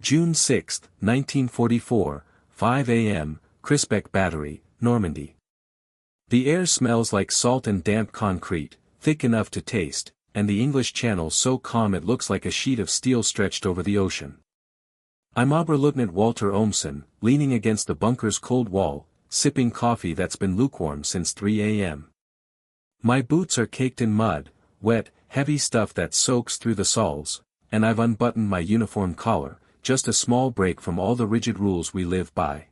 June 6, 1944, 5 a.m., Crisbecq Battery, Normandy. The air smells like salt and damp concrete, thick enough to taste, and the English Channel so calm it looks like a sheet of steel stretched over the ocean. I'm Oberleutnant Walter Ohmsen, leaning against the bunker's cold wall, sipping coffee that's been lukewarm since 3 a.m. My boots are caked in mud, wet, heavy stuff that soaks through the soles, and I've unbuttoned my uniform collar, just a small break from all the rigid rules we live by.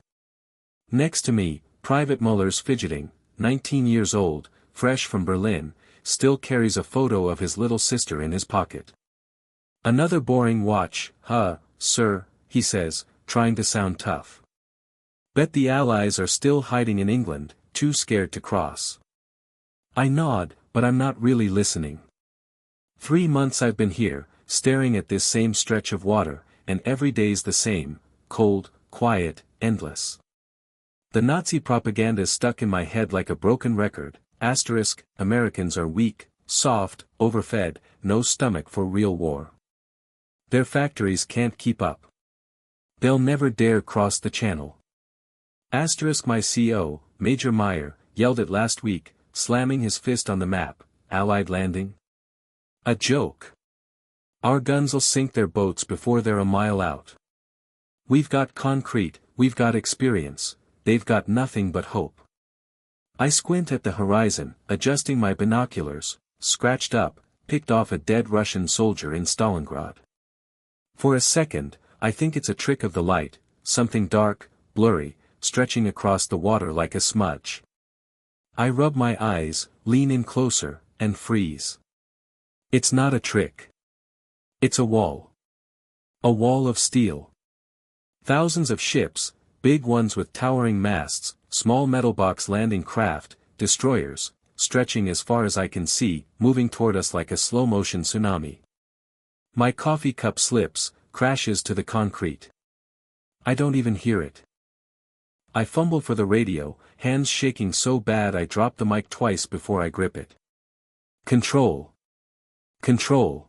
Next to me, Private Muller's fidgeting, 19 years old, fresh from Berlin, still carries a photo of his little sister in his pocket. Another boring watch, sir, he says, trying to sound tough. Bet the Allies are still hiding in England, too scared to cross. I nod, but I'm not really listening. 3 months I've been here, staring at this same stretch of water, and every day's the same, cold, quiet, endless. The Nazi propaganda's stuck in my head like a broken record, Americans are weak, soft, overfed, no stomach for real war. Their factories can't keep up. They'll never dare cross the channel. My CO, Major Meyer, yelled it last week, slamming his fist on the map, Allied landing? A joke. Our guns'll sink their boats before they're a mile out. We've got concrete, we've got experience, they've got nothing but hope. I squint at the horizon, adjusting my binoculars, scratched up, picked off a dead Russian soldier in Stalingrad. For a second, I think it's a trick of the light, something dark, blurry, stretching across the water like a smudge. I rub my eyes, lean in closer, and freeze. It's not a trick. It's a wall. A wall of steel. Thousands of ships, big ones with towering masts, small metal box landing craft, destroyers, stretching as far as I can see, moving toward us like a slow-motion tsunami. My coffee cup slips, crashes to the concrete. I don't even hear it. I fumble for the radio, hands shaking so bad I drop the mic twice before I grip it. Control. Control.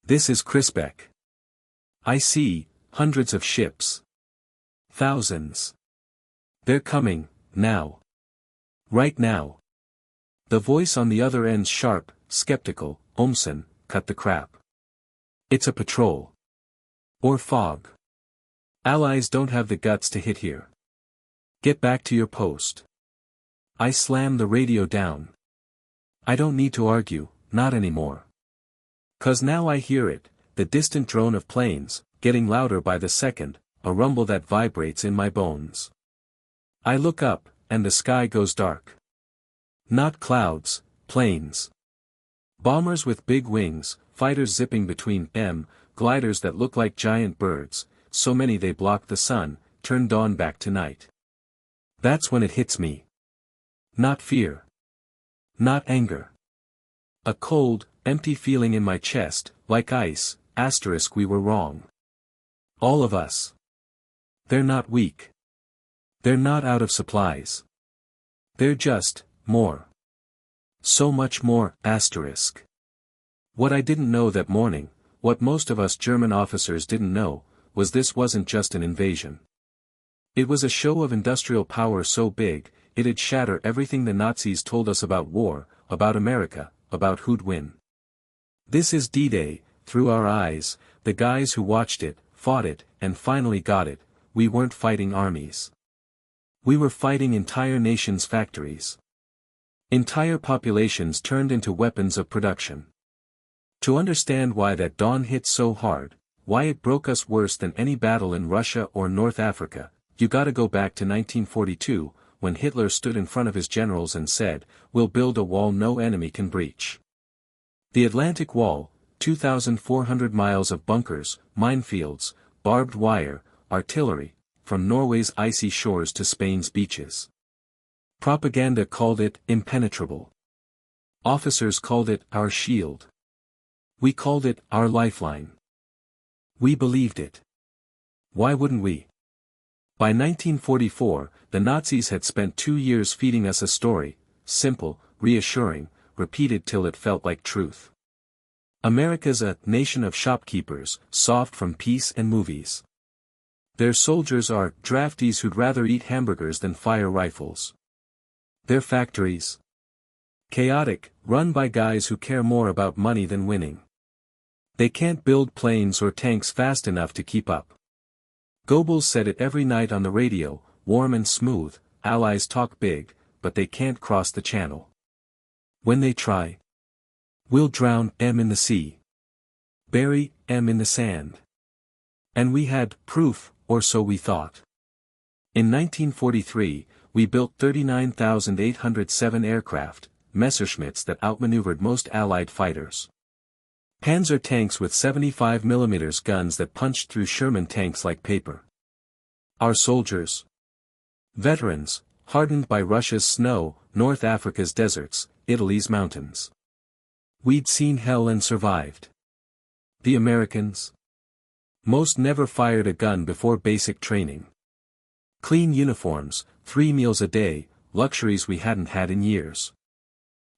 This is Crisbecq. I see, hundreds of ships. Thousands. They're coming, now. Right now. The voice on the other end's sharp, skeptical, Ohmsen, cut the crap. It's a patrol. Or fog. Allies don't have the guts to hit here. Get back to your post. I slam the radio down. I don't need to argue, not anymore. 'Cause now I hear it, the distant drone of planes, getting louder by the second, a rumble that vibrates in my bones. I look up, and the sky goes dark. Not clouds, planes. Bombers with big wings, fighters zipping between gliders that look like giant birds, so many they block the sun, turn dawn back to night. That's when it hits me. Not fear. Not anger. A cold, empty feeling in my chest, like ice, we were wrong. All of us. They're not weak. They're not out of supplies. They're just, more. So much more, What I didn't know that morning, what most of us German officers didn't know, was this wasn't just an invasion. It was a show of industrial power so big, it'd shatter everything the Nazis told us about war, about America, about who'd win. This is D-Day, through our eyes, the guys who watched it, fought it, and finally got it. We weren't fighting armies. We were fighting entire nations' factories. Entire populations turned into weapons of production. To understand why that dawn hit so hard, why it broke us worse than any battle in Russia or North Africa, you gotta go back to 1942, when Hitler stood in front of his generals and said, "We'll build a wall no enemy can breach." The Atlantic Wall, 2,400 miles of bunkers, minefields, barbed wire, artillery, from Norway's icy shores to Spain's beaches. Propaganda called it impenetrable. Officers called it our shield. We called it our lifeline. We believed it. Why wouldn't we? By 1944, the Nazis had spent 2 years feeding us a story, simple, reassuring, repeated till it felt like truth. America's a nation of shopkeepers, soft from peace and movies. Their soldiers are drafties who'd rather eat hamburgers than fire rifles. Their factories? Chaotic, run by guys who care more about money than winning. They can't build planes or tanks fast enough to keep up. Goebbels said it every night on the radio, warm and smooth, Allies talk big, but they can't cross the channel. When they try, we'll drown M in the sea. Bury M in the sand. And we had proof, or so we thought. In 1943, we built 39,807 aircraft, Messerschmitts that outmaneuvered most Allied fighters. Panzer tanks with 75 mm guns that punched through Sherman tanks like paper. Our soldiers? Veterans, hardened by Russia's snow, North Africa's deserts, Italy's mountains. We'd seen hell and survived. The Americans? Most never fired a gun before basic training. Clean uniforms, 3 meals a day, luxuries we hadn't had in years.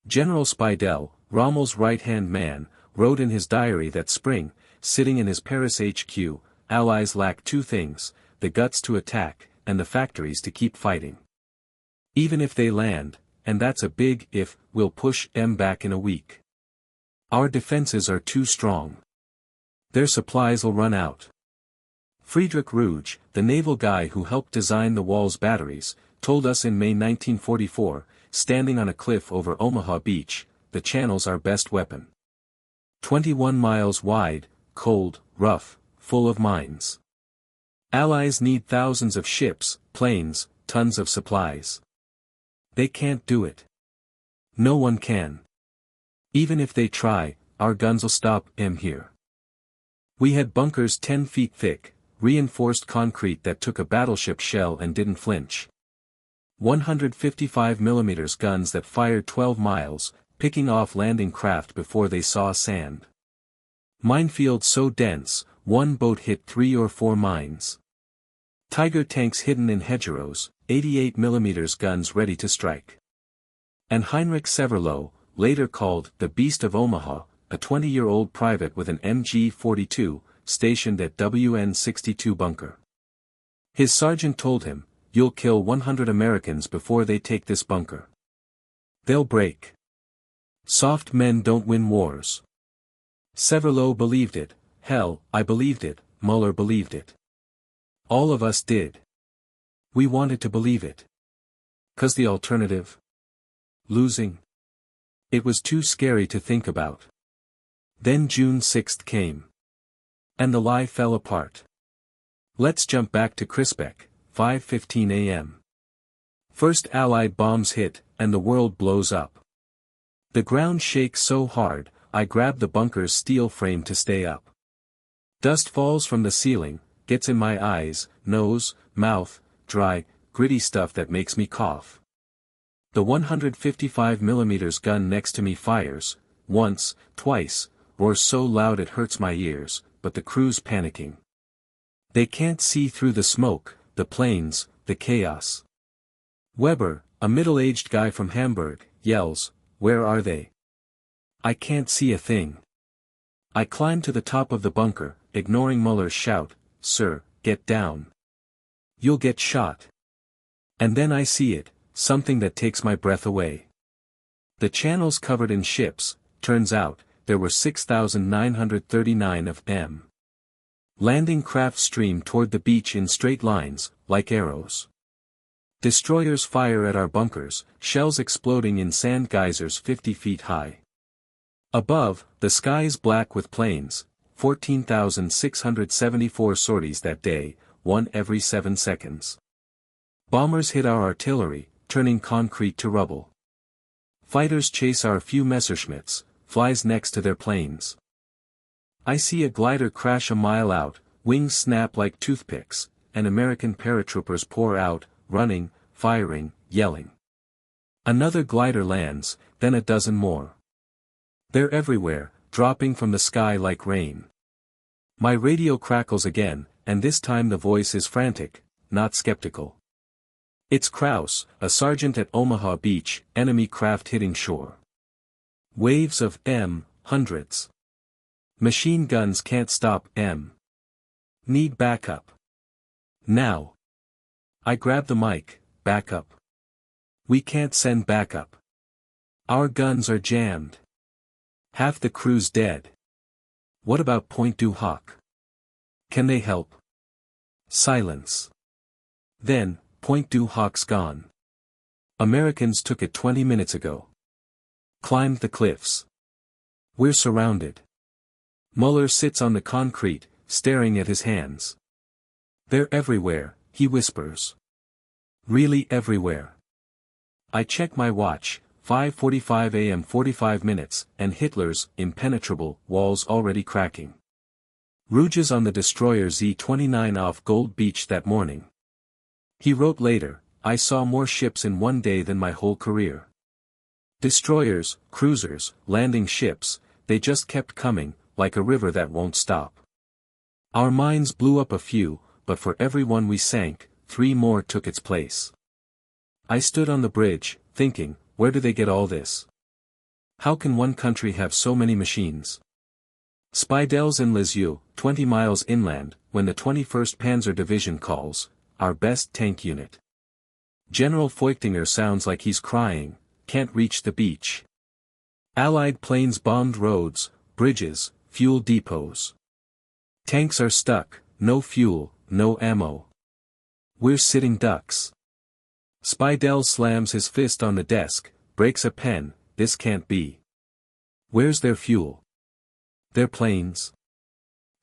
General Speidel, Rommel's right-hand man, wrote in his diary that spring, sitting in his Paris HQ, Allies lack two things, the guts to attack, and the factories to keep fighting. Even if they land, and that's a big if, we'll push M back in a week. Our defenses are too strong. Their supplies'll run out. Friedrich Ruge, the naval guy who helped design the Wall's batteries, told us in May 1944, standing on a cliff over Omaha Beach, the channel's our best weapon. 21 miles wide, cold, rough, full of mines. Allies need thousands of ships, planes, tons of supplies. They can't do it. No one can. Even if they try, our guns'll stop M here. We had bunkers 10 feet thick, reinforced concrete that took a battleship shell and didn't flinch. 155 mm guns that fired 12 miles, picking off landing craft before they saw sand. Minefields so dense, one boat hit 3 or 4 mines. Tiger tanks hidden in hedgerows, 88 mm guns ready to strike. And Heinrich Severloh, later called the Beast of Omaha, a 20-year-old private with an MG-42, stationed at WN-62 bunker. His sergeant told him, "You'll kill 100 Americans before they take this bunker. They'll break. Soft men don't win wars." Severloh believed it, hell, I believed it, Muller believed it. All of us did. We wanted to believe it. 'Cause the alternative? Losing? It was too scary to think about. Then June 6th came. And the lie fell apart. Let's jump back to Crisbecq, 5:15 a.m. First Allied bombs hit, and the world blows up. The ground shakes so hard, I grab the bunker's steel frame to stay up. Dust falls from the ceiling, gets in my eyes, nose, mouth, dry, gritty stuff that makes me cough. The 155 mm gun next to me fires, once, twice, roars so loud it hurts my ears, but the crew's panicking. They can't see through the smoke, the planes, the chaos. Weber, a middle-aged guy from Hamburg, yells, "Where are they?" I can't see a thing. I climb to the top of the bunker, ignoring Muller's shout, "Sir, get down. You'll get shot." And then I see it, something that takes my breath away. The channel's covered in ships, turns out, there were 6,939 of them. Landing craft stream toward the beach in straight lines, like arrows. Destroyers fire at our bunkers, shells exploding in sand geysers 50 feet high. Above, the sky is black with planes, 14,674 sorties that day, one every 7 seconds. Bombers hit our artillery, turning concrete to rubble. Fighters chase our few Messerschmitts, flies next to their planes. I see a glider crash a mile out, wings snap like toothpicks, and American paratroopers pour out, running, firing, yelling. Another glider lands, then a dozen more. They're everywhere, dropping from the sky like rain. My radio crackles again, and this time the voice is frantic, not skeptical. It's Kraus, a sergeant at Omaha Beach, enemy craft hitting shore. Waves of M, hundreds. Machine guns can't stop M. Need backup. Now. I grab the mic, backup. We can't send backup. Our guns are jammed. Half the crew's dead. What about Point du Hoc? Can they help? Silence. Then, Point du Hoc's gone. Americans took it 20 minutes ago. Climbed the cliffs. We're surrounded. Muller sits on the concrete, staring at his hands. They're everywhere, he whispers. Really everywhere. I check my watch, 5:45 a.m. 45 minutes, and Hitler's impenetrable walls already cracking. Rouges on the destroyer Z-29 off Gold Beach that morning. He wrote later, I saw more ships in one day than my whole career. Destroyers, cruisers, landing ships, they just kept coming, like a river that won't stop. Our mines blew up a few, but for every one we sank, 3 more took its place. I stood on the bridge, thinking, where do they get all this? How can one country have so many machines? Spidels in Lisieux, 20 miles inland, when the 21st Panzer Division calls, our best tank unit. General Feuchtinger sounds like he's crying, can't reach the beach. Allied planes bombed roads, bridges, fuel depots. Tanks are stuck, no fuel, no ammo. We're sitting ducks. Spidel slams his fist on the desk, breaks a pen, this can't be. Where's their fuel? Their planes?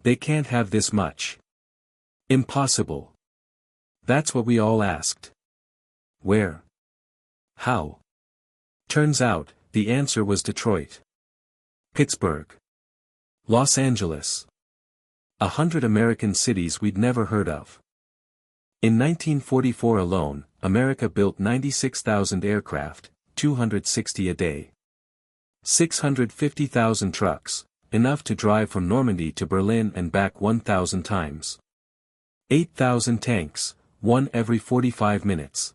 They can't have this much. Impossible. That's what we all asked. Where? How? Turns out, the answer was Detroit. Pittsburgh. Los Angeles. 100 American cities we'd never heard of. In 1944 alone, America built 96,000 aircraft, 260 a day. 650,000 trucks, enough to drive from Normandy to Berlin and back 1,000 times. 8,000 tanks, one every 45 minutes.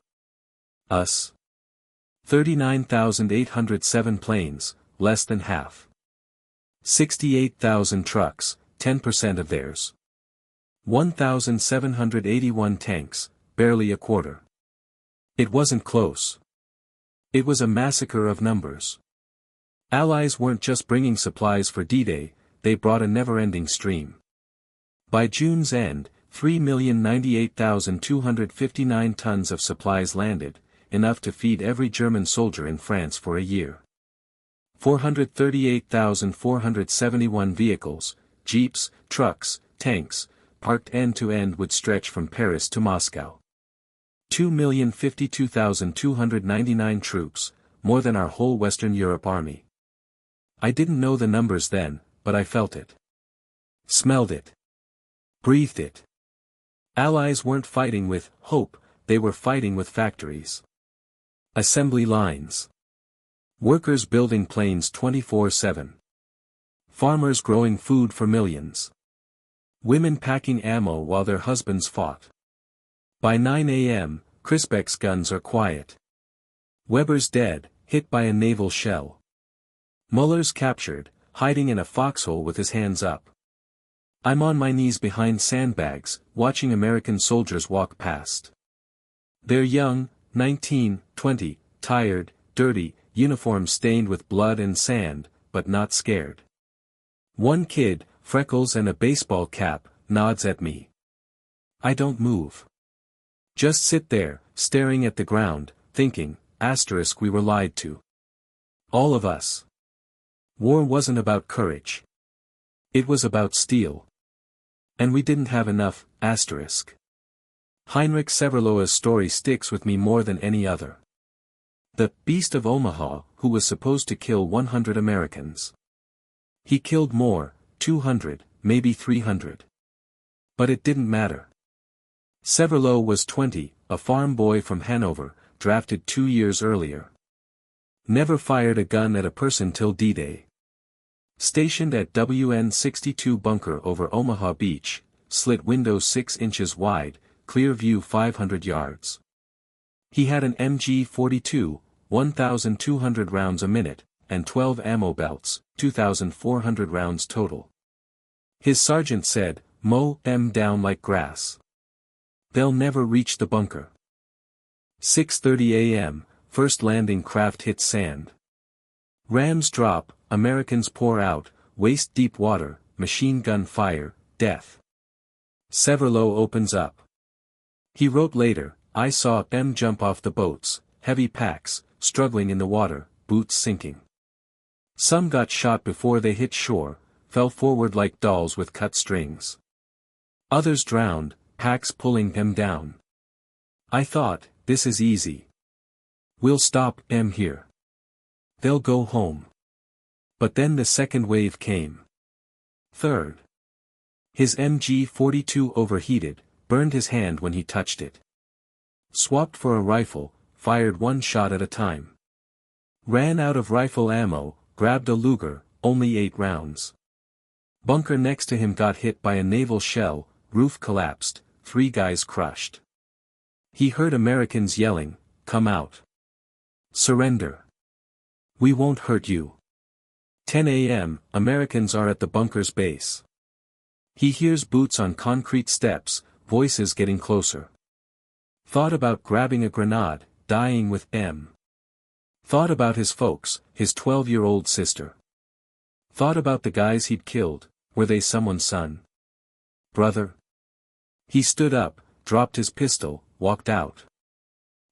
Us. 39,807 planes, less than half. 68,000 trucks, 10% of theirs. 1,781 tanks, barely a quarter. It wasn't close. It was a massacre of numbers. Allies weren't just bringing supplies for D-Day, they brought a never-ending stream. By June's end, 3,098,259 tons of supplies landed, enough to feed every German soldier in France for a year. 438,471 vehicles, jeeps, trucks, tanks, parked end-to-end would stretch from Paris to Moscow. 2,052,299 troops, more than our whole Western Europe army. I didn't know the numbers then, but I felt it. Smelled it. Breathed it. Allies weren't fighting with hope, they were fighting with factories. Assembly lines. Workers building planes 24/7. Farmers growing food for millions. Women packing ammo while their husbands fought. By 9 a.m., Crisbecq's guns are quiet. Weber's dead, hit by a naval shell. Muller's captured, hiding in a foxhole with his hands up. I'm on my knees behind sandbags, watching American soldiers walk past. They're young, 19, 20, tired, dirty, uniforms stained with blood and sand, but not scared. One kid, freckles and a baseball cap, nods at me. I don't move. Just sit there, staring at the ground, thinking, we were lied to. All of us. War wasn't about courage. It was about steel. And we didn't have enough, Heinrich Severloh's story sticks with me more than any other. The Beast of Omaha, who was supposed to kill 100 Americans. He killed more, 200, maybe 300. But it didn't matter. Severloh was 20, a farm boy from Hanover, drafted 2 years earlier. Never fired a gun at a person till D-Day. Stationed at WN-62 bunker over Omaha Beach, slit windows 6 inches wide, clear view 500 yards. He had an MG-42, 1,200 rounds a minute, and 12 ammo belts, 2,400 rounds total. His sergeant said, "Mow 'em down like grass. They'll never reach the bunker." 6:30 a.m., first landing craft hits sand. Rams drop, Americans pour out, waist-deep water, machine gun fire, death. Severloh opens up. He wrote later, "I saw them jump off the boats, heavy packs, struggling in the water, boots sinking. Some got shot before they hit shore, fell forward like dolls with cut strings. Others drowned, packs pulling them down. I thought, this is easy. We'll stop them here. They'll go home." But then the second wave came. Third. His MG-42 overheated, burned his hand when he touched it. Swapped for a rifle, fired one shot at a time. Ran out of rifle ammo, grabbed a Luger, only 8 rounds. Bunker next to him got hit by a naval shell, roof collapsed, 3 guys crushed. He heard Americans yelling, "Come out. Surrender. We won't hurt you." 10 a.m., Americans are at the bunker's base. He hears boots on concrete steps, voices getting closer. Thought about grabbing a grenade, dying with M. Thought about his folks, his 12-year-old sister. Thought about the guys he'd killed, were they someone's son? Brother? He stood up, dropped his pistol, walked out.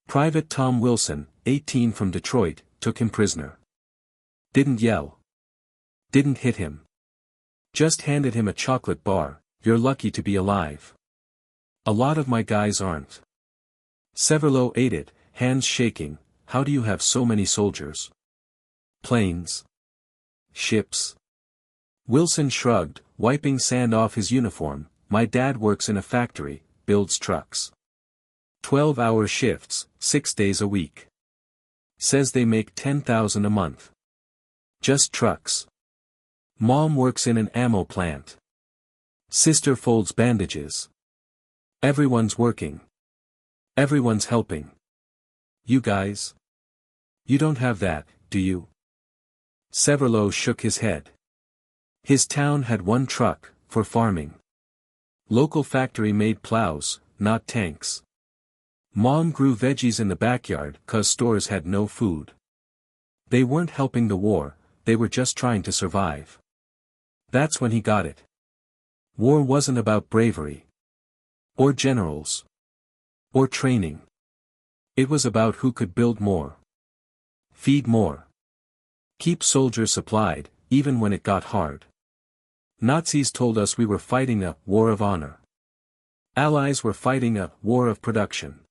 Private Tom Wilson, 18 from Detroit, took him prisoner. Didn't yell. Didn't hit him. Just handed him a chocolate bar, "You're lucky to be alive. A lot of my guys aren't." Severloh ate it, hands shaking. "How do you have so many soldiers? Planes? Ships?" Wilson shrugged, wiping sand off his uniform. "My dad works in a factory, builds trucks. 12-hour shifts, 6 days a week. Says they make $10,000 a month. Just trucks. Mom works in an ammo plant. Sister folds bandages. Everyone's working. Everyone's helping. You guys? You don't have that, do you?" Severloh shook his head. His town had one truck, for farming. Local factory made plows, not tanks. Mom grew veggies in the backyard 'cause stores had no food. They weren't helping the war, they were just trying to survive. That's when he got it. War wasn't about bravery. Or generals. Or training. It was about who could build more. Feed more. Keep soldiers supplied, even when it got hard. Nazis told us we were fighting a war of honor. Allies were fighting a war of production.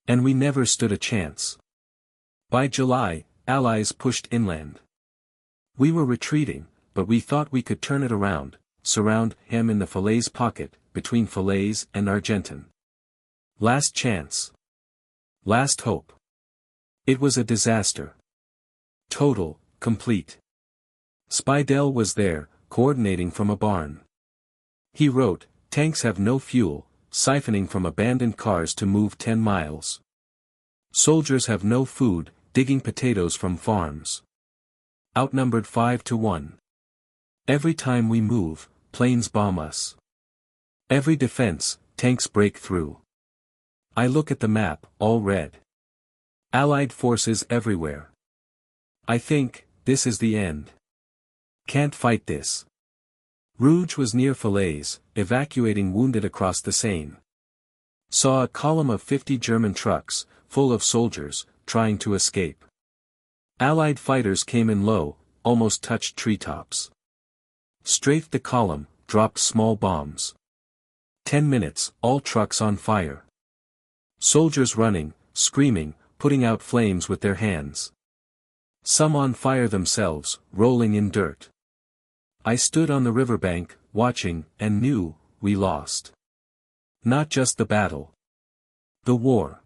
And we never stood a chance. By July, Allies pushed inland. We were retreating, but we thought we could turn it around, surround him in the Falaise pocket, between Falaise and Argentan. Last chance. Last hope. It was a disaster. Total, complete. Spidell was there, coordinating from a barn. He wrote, "Tanks have no fuel, siphoning from abandoned cars to move 10 miles. Soldiers have no food, digging potatoes from farms. Outnumbered 5 to 1. Every time we move, planes bomb us. Every defense, tanks break through. I look at the map, all red. Allied forces everywhere. I think, this is the end. Can't fight this." Rouge was near Falaise, evacuating wounded across the Seine. Saw a column of 50 German trucks, full of soldiers, trying to escape. Allied fighters came in low, almost touched treetops. Strafed the column, dropped small bombs. 10 minutes, all trucks on fire. Soldiers running, screaming, putting out flames with their hands. Some on fire themselves, rolling in dirt. I stood on the riverbank, watching, and knew, we lost. Not just the battle. The war.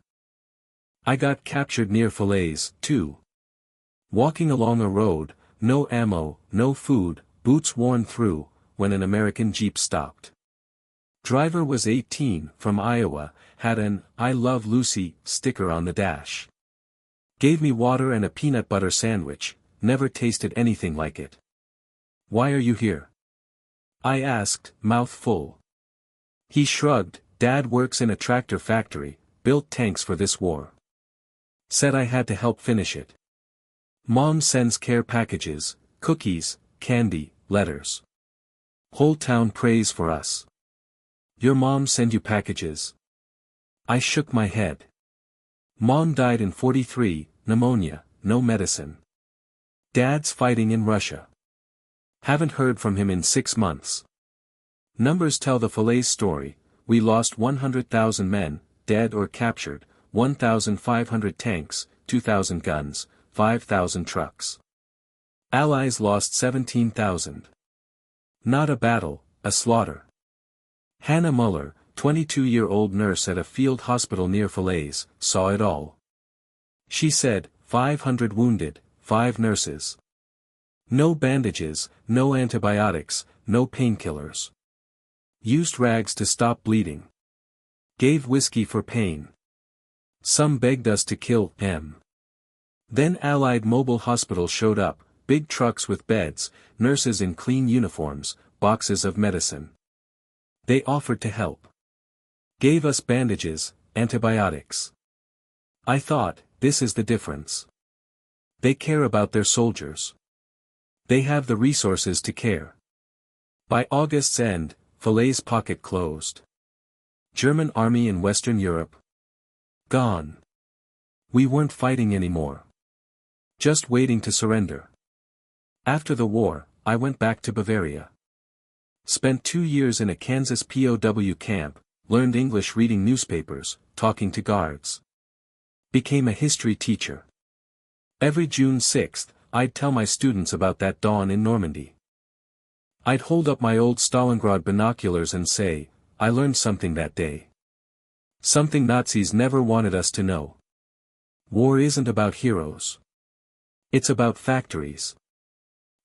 I got captured near Falaise, too. Walking along a road, no ammo, no food, boots worn through, when an American Jeep stopped. Driver was 18, from Iowa, had an "I Love Lucy" sticker on the dash. Gave me water and a peanut butter sandwich, never tasted anything like it. "Why are you here?" I asked, mouth full. He shrugged. Dad works in a tractor factory, built tanks for this war. Said I had to help finish it. Mom sends care packages, cookies, candy, letters. Whole town prays for us. Your mom send you packages? I shook my head. Mom died in '43, pneumonia, no medicine. Dad's fighting in Russia. Haven't heard from him in 6 months. Numbers tell the Falaise story. We lost 100,000 men, dead or captured, 1,500 tanks, 2,000 guns, 5,000 trucks. Allies lost 17,000. Not a battle, a slaughter. Hannah Muller, 22-year-old nurse at a field hospital near Falaise, saw it all. She said, 500 wounded, 5 nurses. No bandages, no antibiotics, no painkillers. Used rags to stop bleeding. Gave whiskey for pain. Some begged us to kill them. Then Allied mobile hospitals showed up, big trucks with beds, nurses in clean uniforms, boxes of medicine. They offered to help. Gave us bandages, antibiotics. I thought, this is the difference. They care about their soldiers. They have the resources to care. By August's end, Falaise pocket closed. German army in Western Europe. Gone. We weren't fighting anymore. Just waiting to surrender. After the war, I went back to Bavaria. Spent 2 years in a Kansas POW camp, learned English reading newspapers, talking to guards. Became a history teacher. Every June 6th, I'd tell my students about that dawn in Normandy. I'd hold up my old Stalingrad binoculars and say, I learned something that day. Something Nazis never wanted us to know. War isn't about heroes. It's about factories.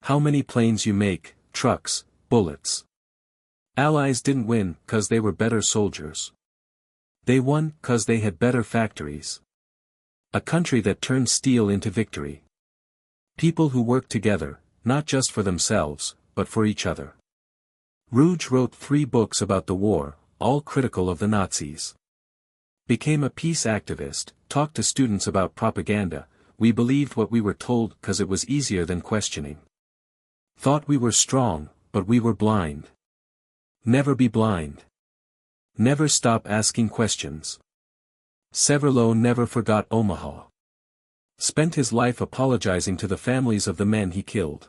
How many planes you make, trucks, bullets. Allies didn't win 'cause they were better soldiers. They won 'cause they had better factories. A country that turned steel into victory. People who worked together, not just for themselves, but for each other. Rouge wrote 3 books about the war, all critical of the Nazis. Became a peace activist, talked to students about propaganda. We believed what we were told 'cause it was easier than questioning. Thought we were strong, but we were blind. Never be blind. Never stop asking questions. Severloh never forgot Omaha. Spent his life apologizing to the families of the men he killed.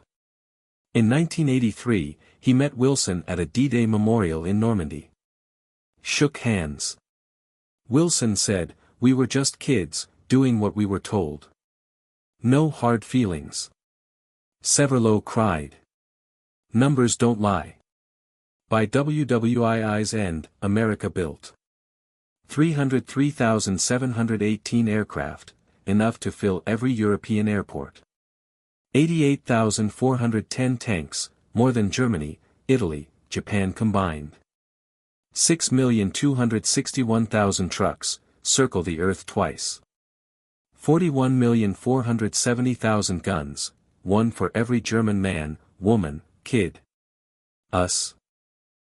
In 1983, he met Wilson at a D-Day memorial in Normandy. Shook hands. Wilson said, "We were just kids, doing what we were told. No hard feelings." Severloh cried. Numbers don't lie. By WWII's end, America built 303,718 aircraft, enough to fill every European airport. 88,410 tanks, more than Germany, Italy, Japan combined. 6,261,000 trucks, circle the earth twice. 41,470,000 guns, one for every German man, woman, kid. Us.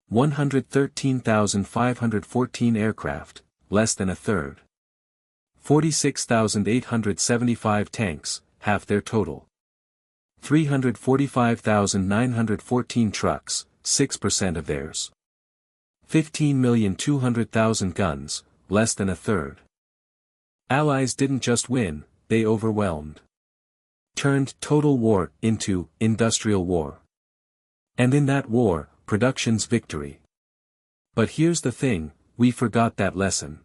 113,514 aircraft, less than a third. 46,875 tanks, half their total. 345,914 trucks, 6% of theirs. 15,200,000 guns, less than a third. Allies didn't just win, they overwhelmed. Turned total war into industrial war. And in that war, production's victory. But here's the thing, we forgot that lesson.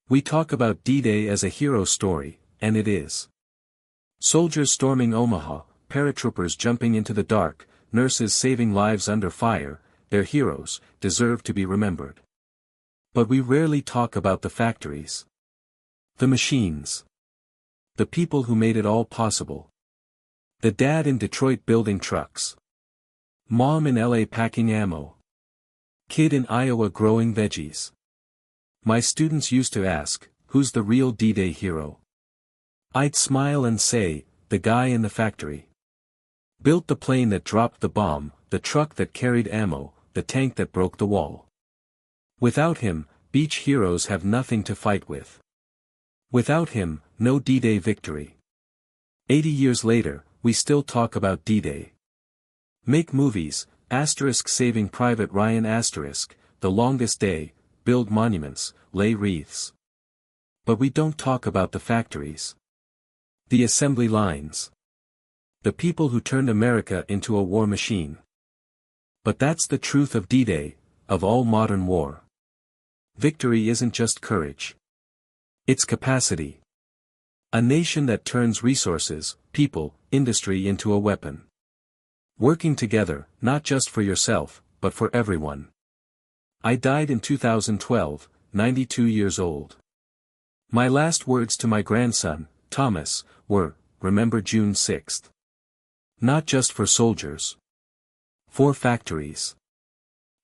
We talk about D-Day as a hero story, and it is. Soldiers storming Omaha, paratroopers jumping into the dark, nurses saving lives under fire, they're heroes, deserve to be remembered. But we rarely talk about the factories. The machines. The people who made it all possible. The dad in Detroit building trucks. Mom in LA packing ammo. Kid in Iowa growing veggies. My students used to ask, who's the real D-Day hero? I'd smile and say, the guy in the factory. Built the plane that dropped the bomb, the truck that carried ammo, the tank that broke the wall. Without him, beach heroes have nothing to fight with. Without him, no D-Day victory. 80 years later, we still talk about D-Day. Make movies, Saving Private Ryan The Longest Day, build monuments, lay wreaths. But we don't talk about the factories. The assembly lines. The people who turned America into a war machine. But that's the truth of D-Day, of all modern war. Victory isn't just courage. It's capacity. A nation that turns resources, people, industry into a weapon. Working together, not just for yourself, but for everyone. I died in 2012, 92 years old. My last words to my grandson, Thomas, were, remember June 6th. Not just for soldiers. For factories.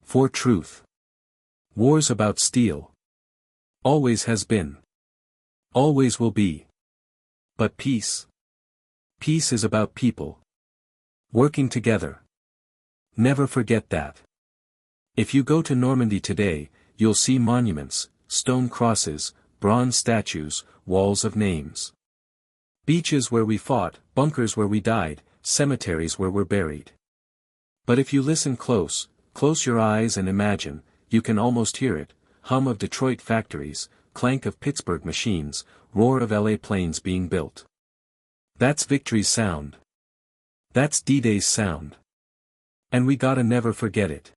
For truth. War's about steel. Always has been. Always will be. But peace. Peace is about people. Working together. Never forget that. If you go to Normandy today, you'll see monuments, stone crosses, bronze statues, walls of names. Beaches where we fought, bunkers where we died, cemeteries where we're buried. But if you listen close your eyes and imagine, you can almost hear it, hum of Detroit factories, clank of Pittsburgh machines, roar of LA planes being built. That's victory's sound. That's D-Day's sound. And we gotta never forget it.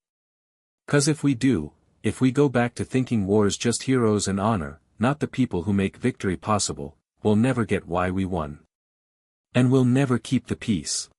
'Cause if we do, if we go back to thinking war's just heroes and honor, not the people who make victory possible, we'll never get why we won. And we'll never keep the peace.